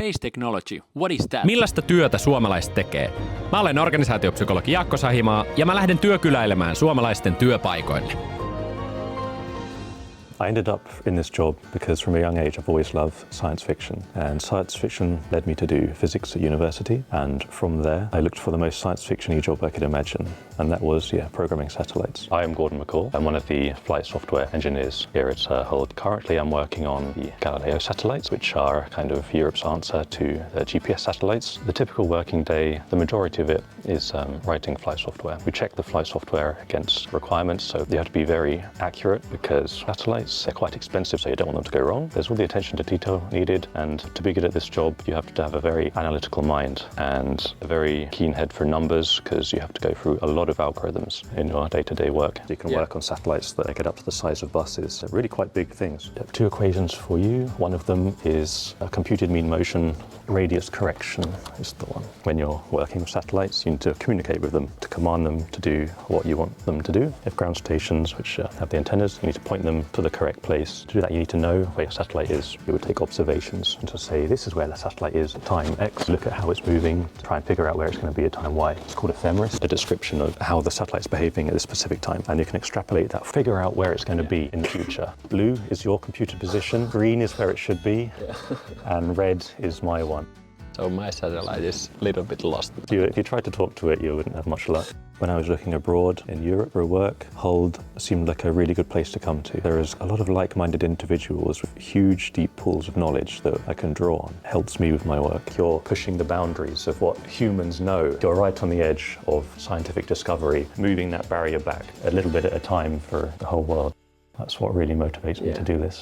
Space technology, what is that? Millaista työtä suomalaiset tekee? Mä olen organisaatiopsykologi Jaakko Sahimaa ja mä lähden työkyläilemään suomalaisten työpaikoille. I ended up in this job because from a young age I've always loved science fiction, and science fiction led me to do physics at university, and from there I looked for the most science fiction-y job I could imagine, and that was programming satellites. I am Gordon McCall. I'm one of the flight software engineers here at Hold. Currently I'm working on the Galileo satellites, which are kind of Europe's answer to the GPS satellites. The typical working day, the majority of it is writing flight software. We check the flight software against requirements, so you have to be very accurate because satellites, they're quite expensive, so you don't want them to go wrong. There's all the attention to detail needed, and to be good at this job, you have to have a very analytical mind and a very keen head for numbers, because you have to go through a lot of algorithms in your day-to-day work. You can work on satellites that get up to the size of buses. They're really quite big things. I have two equations for you. One of them is a computed mean motion radius correction is the one. When you're working with satellites, you need to communicate with them, to command them to do what you want them to do. You have ground stations which have the antennas. You need to point them to the correct place. To do that, you need to know where your satellite is. You would take observations and to say, this is where the satellite is at time X. Look at how it's moving, try and figure out where it's going to be at time Y. It's called ephemeris, a description of how the satellite's behaving at this specific time. And you can extrapolate that, figure out where it's going to be in the future. Blue is your computer position, green is where it should be, and red is my one. So my satellite is a little bit lost. If you tried to talk to it, you wouldn't have much luck. When I was looking abroad in Europe for work, Hold seemed like a really good place to come to. There is a lot of like-minded individuals with huge, deep pools of knowledge that I can draw on. It helps me with my work. You're pushing the boundaries of what humans know. You're right on the edge of scientific discovery, moving that barrier back a little bit at a time for the whole world. That's what really motivates me to do this.